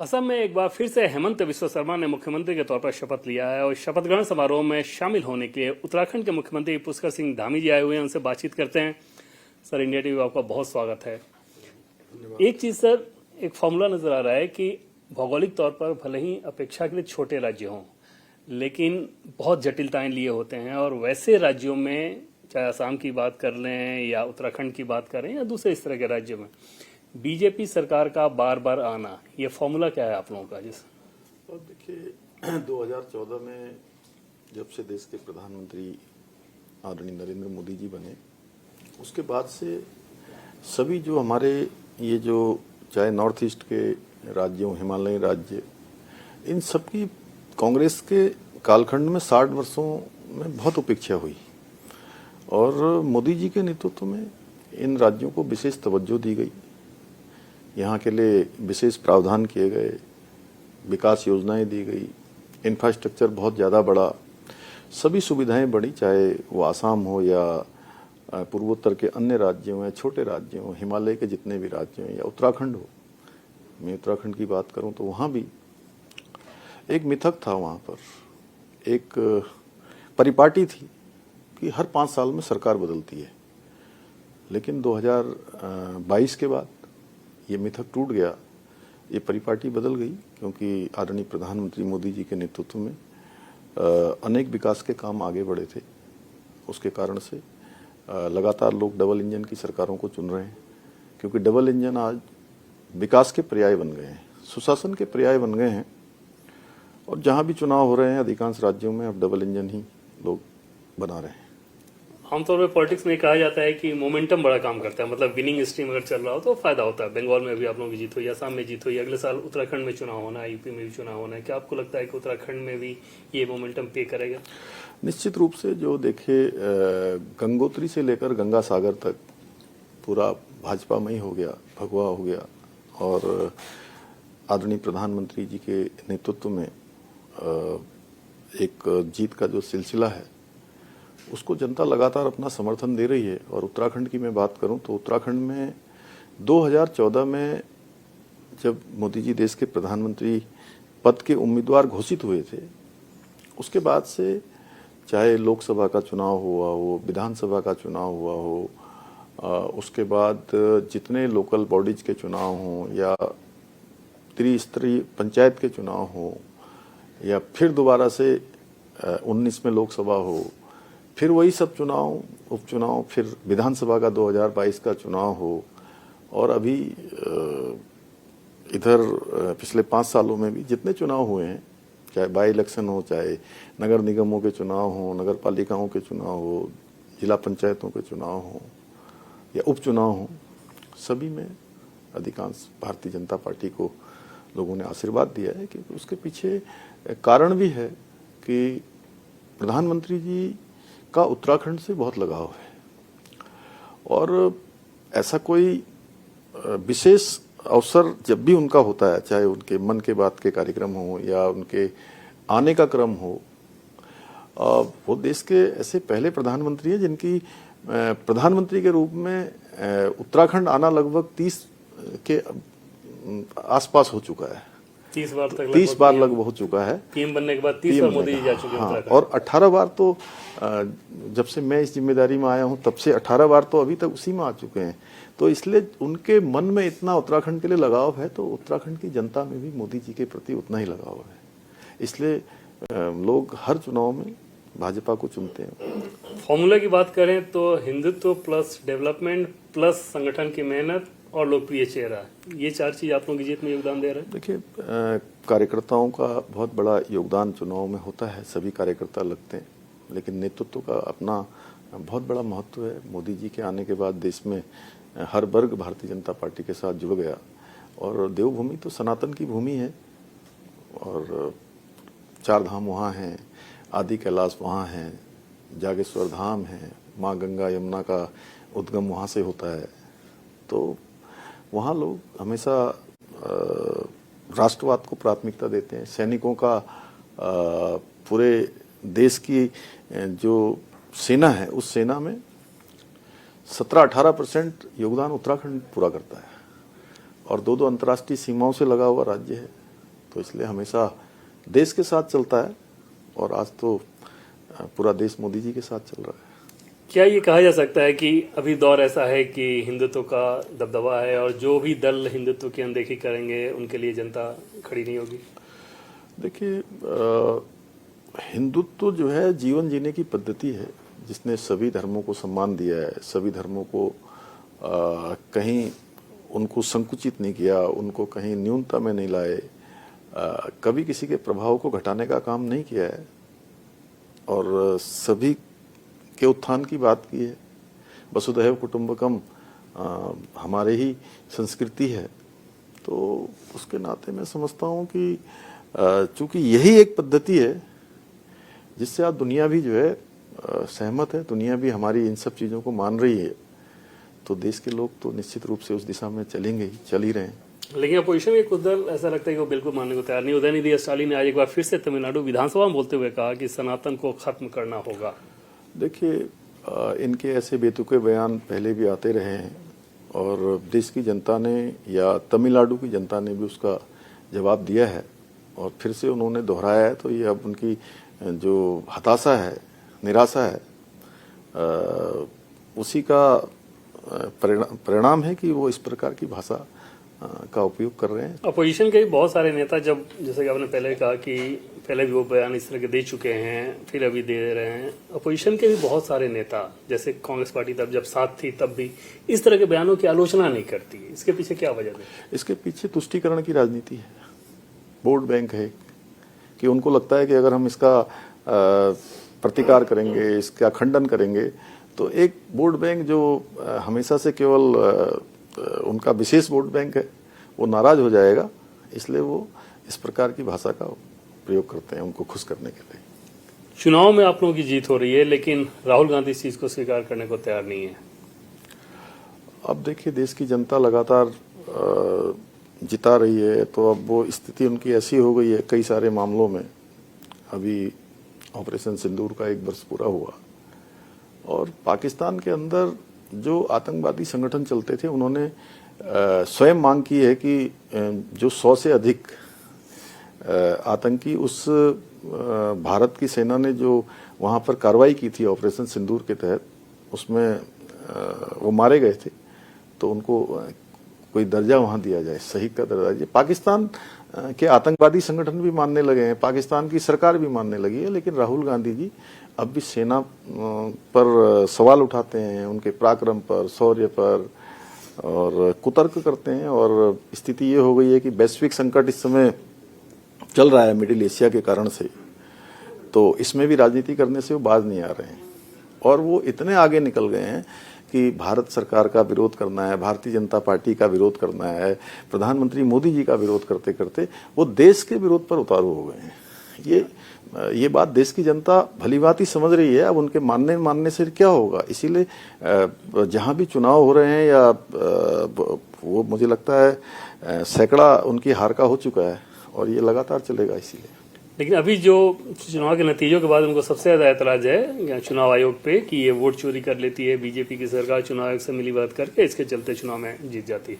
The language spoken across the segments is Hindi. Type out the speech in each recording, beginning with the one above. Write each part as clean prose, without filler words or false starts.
असम में एक बार फिर से हेमंत बिस्वा शर्मा ने मुख्यमंत्री के तौर पर शपथ लिया है और शपथ ग्रहण समारोह में शामिल होने के लिए उत्तराखंड के मुख्यमंत्री पुष्कर सिंह धामी जी आए हुए हैं। उनसे बातचीत करते हैं। सर, इंडिया टीवी आपका बहुत स्वागत है। एक चीज सर, एक फॉर्मूला नजर आ रहा है कि भौगोलिक तौर पर भले ही अपेक्षाकृत छोटे राज्य हों, लेकिन बहुत जटिलताएं लिए होते हैं और वैसे राज्यों में, चाहे असम की बात कर लें या उत्तराखंड की बात करें या दूसरे इस तरह के राज्यों में, बीजेपी सरकार का बार बार आना, ये फॉर्मूला क्या है आप लोगों का? जिस और देखिए 2014 में जब से देश के प्रधानमंत्री आदरणीय नरेंद्र मोदी जी बने, उसके बाद से सभी जो हमारे ये जो चाहे नॉर्थ ईस्ट के राज्यों, हिमालयी राज्य, इन सब की कांग्रेस के कालखंड में 60 वर्षों में बहुत उपेक्षा हुई और मोदी जी के नेतृत्व में इन राज्यों को विशेष तवज्जो दी गई। यहाँ के लिए विशेष प्रावधान किए गए, विकास योजनाएं दी गई, इंफ्रास्ट्रक्चर बहुत ज़्यादा बढ़ा, सभी सुविधाएं बढ़ी, चाहे वो आसाम हो या पूर्वोत्तर के अन्य राज्यों हैं, छोटे राज्यों हों, हिमालय के जितने भी राज्य हैं या उत्तराखंड हो। मैं उत्तराखंड की बात करूं तो वहाँ भी एक मिथक था, वहाँ पर एक परिपाटी थी कि हर 5 साल में सरकार बदलती है। लेकिन 2022 के बाद ये मिथक टूट गया, ये परिपाटी बदल गई, क्योंकि आदरणीय प्रधानमंत्री मोदी जी के नेतृत्व में अनेक विकास के काम आगे बढ़े थे। उसके कारण से लगातार लोग डबल इंजन की सरकारों को चुन रहे हैं, क्योंकि डबल इंजन आज विकास के पर्याय बन गए हैं, सुशासन के पर्याय बन गए हैं। और जहां भी चुनाव हो रहे हैं अधिकांश राज्यों में अब डबल इंजन ही लोग बना रहे हैं। आमतौर पर पॉलिटिक्स में कहा जाता है कि मोमेंटम बड़ा काम करता है, मतलब विनिंग स्ट्रीम अगर चल रहा हो तो फायदा होता है। बंगाल में भी आप लोगों की जीत हुई, असम में जीत हुई, अगले साल उत्तराखंड में चुनाव होना है, यूपी में भी चुनाव होना है। क्या आपको लगता है कि उत्तराखंड में भी ये मोमेंटम पे करेगा? निश्चित रूप से। जो देखे गंगोत्री से लेकर गंगा सागर तक पूरा भाजपा में ही हो गया, भगवा हो गया। और आदरणीय प्रधानमंत्री जी के नेतृत्व में एक जीत का जो सिलसिला है उसको जनता लगातार अपना समर्थन दे रही है। और उत्तराखंड की मैं बात करूं तो उत्तराखंड में 2014 में जब मोदी जी देश के प्रधानमंत्री पद के उम्मीदवार घोषित हुए थे, उसके बाद से चाहे लोकसभा का चुनाव हुआ हो, विधानसभा का चुनाव हुआ हो, उसके बाद जितने लोकल बॉडीज के चुनाव हों या त्रिस्तरीय पंचायत के चुनाव हों या फिर दोबारा से 19 में लोकसभा हो, फिर वही सब चुनाव, उपचुनाव, फिर विधानसभा का 2022 का चुनाव हो, और अभी इधर पिछले 5 सालों में भी जितने चुनाव हुए हैं, चाहे बाई इलेक्शन हो, चाहे नगर निगमों के चुनाव हो, नगर पालिकाओं के चुनाव हो, जिला पंचायतों के चुनाव हो या उपचुनाव हो, सभी में अधिकांश भारतीय जनता पार्टी को लोगों ने आशीर्वाद दिया है। कि उसके पीछे कारण भी है कि प्रधानमंत्री जी का उत्तराखंड से बहुत लगाव है और ऐसा कोई विशेष अवसर जब भी उनका होता है, चाहे उनके मन के बात के कार्यक्रम हो या उनके आने का क्रम हो, वो देश के ऐसे पहले प्रधानमंत्री हैं जिनकी प्रधानमंत्री के रूप में उत्तराखंड आना लगभग 30 के आसपास हो चुका है। 30 बार तक 30 बार लगभग हो चुका है। पीएम बनने के बाद 30 बार मोदी जी जा चुके हैं उत्तराखंड। और 18 बार तो जब से मैं इस जिम्मेदारी में आया हूं तब से 18 बार तो अभी तक उसी में आ चुके हैं। तो इसलिए उनके मन में इतना उत्तराखंड के लिए लगाव है, तो उत्तराखंड की जनता में भी मोदी जी के प्रति उतना ही लगाव है। इसलिए लोग हर चुनाव में भाजपा को चुनते हैं। फॉर्मूला की बात करें तो हिंदुत्व प्लस डेवलपमेंट प्लस संगठन की मेहनत और लोकप्रिय चेहरा, ये 4 चीज आप लोगों की जीत में योगदान दे रहे हैं। देखिए, कार्यकर्ताओं का बहुत बड़ा योगदान चुनाव में होता है, सभी कार्यकर्ता लगते हैं, लेकिन नेतृत्व का अपना बहुत बड़ा महत्व है। मोदी जी के आने के बाद देश में हर वर्ग भारतीय जनता पार्टी के साथ जुड़ गया और देवभूमि तो सनातन की भूमि है और 4 धाम वहाँ हैं, आदि कैलाश वहाँ हैं, जागेश्वर धाम है, माँ गंगा यमुना का उद्गम वहाँ से होता है। तो वहाँ लोग हमेशा राष्ट्रवाद को प्राथमिकता देते हैं। सैनिकों का पूरे देश की जो सेना है, उस सेना में 17-18% योगदान उत्तराखंड पूरा करता है और 2 अंतर्राष्ट्रीय सीमाओं से लगा हुआ राज्य है। तो इसलिए हमेशा देश के साथ चलता है और आज तो पूरा देश मोदी जी के साथ चल रहा है। क्या ये कहा जा सकता है कि अभी दौर ऐसा है कि हिंदुत्व का दबदबा है और जो भी दल हिंदुत्व की अनदेखी करेंगे उनके लिए जनता खड़ी नहीं होगी? देखिए, हिंदुत्व जो है जीवन जीने की पद्धति है जिसने सभी धर्मों को सम्मान दिया है, सभी धर्मों को कहीं उनको संकुचित नहीं किया, उनको कहीं न्यूनता में नहीं लाए, कभी किसी के प्रभाव को घटाने का काम नहीं किया है और सभी के उत्थान की बात की है। वसुधैव कुटुंबकम हमारे ही संस्कृति है, तो उसके नाते मैं समझता हूँ कि चूंकि यही एक पद्धति है जिससे आज दुनिया भी जो है सहमत है, दुनिया भी हमारी इन सब चीज़ों को मान रही है, तो देश के लोग तो निश्चित रूप से उस दिशा में चलेंगे ही, चल ही रहे हैं। लेकिन अपोजिशन में कुछ दल ऐसा लगता है कि वो बिल्कुल मानने को तैयार नहीं। उदयनिधि स्टालिन ने आज एक बार फिर से तमिलनाडु विधानसभा में बोलते हुए कहा कि सनातन को खत्म करना होगा। देखिए, इनके ऐसे बेतुके बयान पहले भी आते रहे हैं और देश की जनता ने या तमिलनाडु की जनता ने भी उसका जवाब दिया है और फिर से उन्होंने दोहराया है, तो ये अब उनकी जो हताशा है, निराशा है, उसी का परिणाम है कि वो इस प्रकार की भाषा का उपयोग कर रहे हैं। अपोजिशन के भी बहुत सारे नेता, जब जैसे कि आपने पहले कहा कि पहले भी वो बयान इस तरह के दे चुके हैं, फिर अभी दे रहे हैं, अपोजिशन के भी बहुत सारे नेता जैसे कांग्रेस पार्टी तब जब साथ थी तब भी इस तरह के बयानों की आलोचना नहीं करती। इसके पीछे क्या वजह है? इसके पीछे तुष्टीकरण की राजनीति है, वोट बैंक है कि उनको लगता है कि अगर हम इसका प्रतिकार करेंगे, इसका खंडन करेंगे, तो एक वोट बैंक जो हमेशा से केवल उनका विशेष वोट बैंक है वो नाराज हो जाएगा, इसलिए वो इस प्रकार की भाषा का प्रयोग करते हैं उनको खुश करने के लिए। चुनाव में आप लोगों की जीत हो रही है, लेकिन राहुल गांधी इस चीज को स्वीकार करने को तैयार नहीं है। अब देखिए, देश की जनता लगातार जिता रही है, तो अब वो स्थिति उनकी ऐसी हो गई है कई सारे मामलों में। अभी ऑपरेशन सिंदूर का 1 वर्ष पूरा हुआ और पाकिस्तान के अंदर जो आतंकवादी संगठन चलते थे उन्होंने स्वयं मांग की है कि जो 100 से अधिक आतंकी उस भारत की सेना ने जो वहां पर कार्रवाई की थी ऑपरेशन सिंदूर के तहत, उसमें वो मारे गए थे, तो उनको कोई दर्जा वहां दिया जाए, शहीद का दर्जा दिया। पाकिस्तान के आतंकवादी संगठन भी मानने लगे हैं, पाकिस्तान की सरकार भी मानने लगी है, लेकिन राहुल गांधी जी अब भी सेना पर सवाल उठाते हैं, उनके पराक्रम पर, शौर्य पर, और कुतर्क करते हैं। और स्थिति ये हो गई है कि वैश्विक संकट इस समय चल रहा है मिडिल एशिया के कारण से, तो इसमें भी राजनीति करने से वो बाज नहीं आ रहे हैं और वो इतने आगे निकल गए हैं कि भारत सरकार का विरोध करना है, भारतीय जनता पार्टी का विरोध करना है, प्रधानमंत्री मोदी जी का विरोध करते करते वो देश के विरोध पर उतारू हो गए हैं। ये बात देश की जनता भलीभांति समझ रही है। अब उनके मानने से क्या होगा, इसीलिए जहां भी चुनाव हो रहे हैं या वो मुझे लगता है सैकड़ा उनकी हार का हो चुका है और ये लगातार चलेगा। इसीलिए लेकिन अभी जो चुनाव के नतीजों के बाद उनको सबसे ज्यादा ऐतराज है चुनाव आयोग पे कि ये वोट चोरी कर लेती है बीजेपी की सरकार, चुनाव आयोग से मिली बात करके इसके चलते चुनाव में जीत जाती है।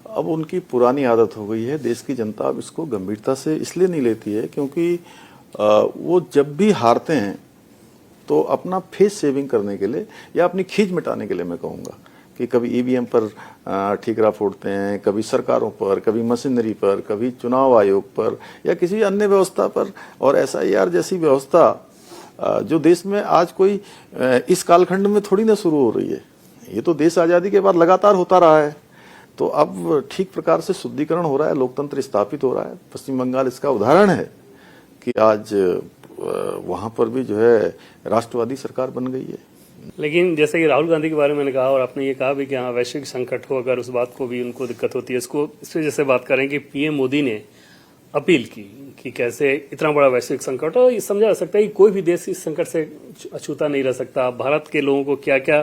अब उनकी पुरानी आदत हो गई है। देश की जनता अब इसको गंभीरता से इसलिए नहीं लेती है क्योंकि वो जब भी हारते हैं तो अपना फेस सेविंग करने के लिए या अपनी खींच मिटाने के लिए, मैं कहूँगा कि कभी ईवीएम पर ठीकरा फोड़ते हैं, कभी सरकारों पर, कभी मशीनरी पर, कभी चुनाव आयोग पर या किसी अन्य व्यवस्था पर, और एसआईआर जैसी व्यवस्था जो देश में आज कोई इस कालखंड में थोड़ी ना शुरू हो रही है, ये तो देश आजादी के बाद लगातार होता रहा है। तो अब ठीक प्रकार से शुद्धिकरण हो रहा है, लोकतंत्र स्थापित हो रहा है। पश्चिम बंगाल इसका उदाहरण है कि आज वहां पर भी जो है राष्ट्रवादी सरकार बन गई है। लेकिन जैसे कि राहुल गांधी के बारे में मैंने कहा और आपने ये कहा भी कि हाँ वैश्विक संकट हो, अगर उस बात को भी उनको दिक्कत होती है, इसको इस वजह से बात करें कि पीएम मोदी ने अपील की कि कैसे इतना बड़ा वैश्विक संकट हो, ये समझा जा सकता है कि कोई भी देश इस संकट से अछूता नहीं रह सकता। भारत के लोगों को क्या क्या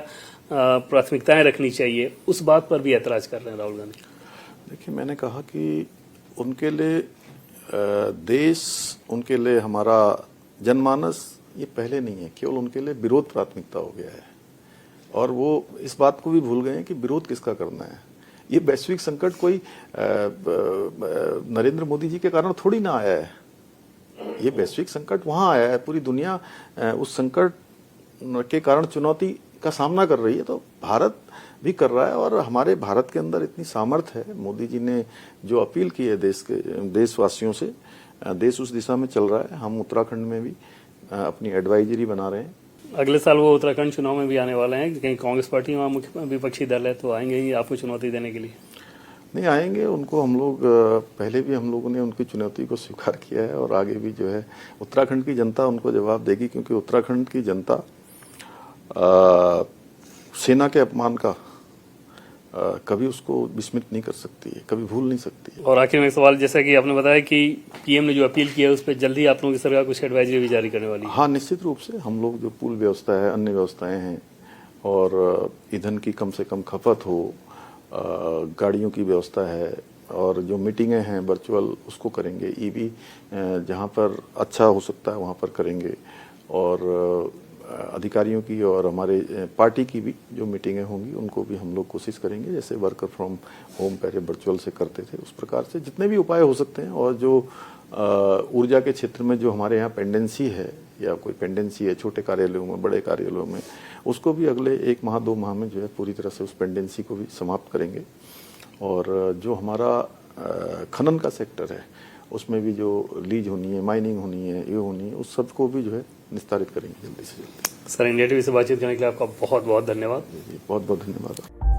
प्राथमिकताएं रखनी चाहिए, उस बात पर भी ऐतराज कर रहे हैं राहुल गांधी। देखिए, मैंने कहा कि उनके लिए देश, उनके लिए हमारा जनमानस ये पहले नहीं है, केवल उनके लिए विरोध प्राथमिकता हो गया है और वो इस बात को भी भूल गए हैं कि विरोध किसका करना है। ये वैश्विक संकट कोई नरेंद्र मोदी जी के कारण थोड़ी ना आया है। ये वैश्विक संकट वहां आया है, पूरी दुनिया उस संकट के कारण चुनौती का सामना कर रही है, तो भारत भी कर रहा है। और हमारे भारत के अंदर इतनी सामर्थ्य है, मोदी जी ने जो अपील की है देशवासियों से, देश उस दिशा में चल रहा है। हम उत्तराखंड में भी अपनी एडवाइजरी बना रहे हैं। अगले साल वो उत्तराखंड चुनाव में भी आने वाले हैं, कहीं कांग्रेस पार्टी वहाँ मुख्य विपक्षी दल है, तो आएंगे ही आपको चुनौती देने के लिए? नहीं आएंगे, उनको हम लोग पहले भी हम लोगों ने उनकी चुनौती को स्वीकार किया है और आगे भी जो है उत्तराखंड की जनता उनको जवाब देगी, क्योंकि उत्तराखंड की जनता सेना के अपमान का कभी उसको विस्मृत नहीं कर सकती है, कभी भूल नहीं सकती है। और आखिर में एक सवाल, जैसा कि आपने बताया कि पीएम ने जो अपील की है उस पर जल्दी आप लोगों की सरकार कुछ एडवाइजरी भी जारी करने वाली है? हाँ, निश्चित रूप से हम लोग जो पूल व्यवस्था है, अन्य व्यवस्थाएं हैं, और ईंधन की कम से कम खपत हो, गाड़ियों की व्यवस्था है, और जो मीटिंगें हैं वर्चुअल उसको करेंगे। ईवी जहाँ पर अच्छा हो सकता है वहाँ पर करेंगे, और अधिकारियों की और हमारे पार्टी की भी जो मीटिंगें होंगी उनको भी हम लोग कोशिश करेंगे, जैसे वर्कर फ्रॉम होम पहले वर्चुअल से करते थे उस प्रकार से जितने भी उपाय हो सकते हैं। और जो ऊर्जा के क्षेत्र में जो हमारे यहाँ पेंडेंसी है, या कोई पेंडेंसी है छोटे कार्यालयों में, बड़े कार्यालयों में, उसको भी अगले 1 माह 2 माह में जो है पूरी तरह से उस पेंडेंसी को भी समाप्त करेंगे। और जो हमारा खनन का सेक्टर है उसमें भी जो लीज होनी है, माइनिंग होनी है, ये होनी है, उस सब को भी जो है निस्तारित करेंगे जल्दी से जल्दी। सर, इंडिया टीवी से बातचीत करने के लिए आपका बहुत बहुत धन्यवाद। बहुत बहुत धन्यवाद।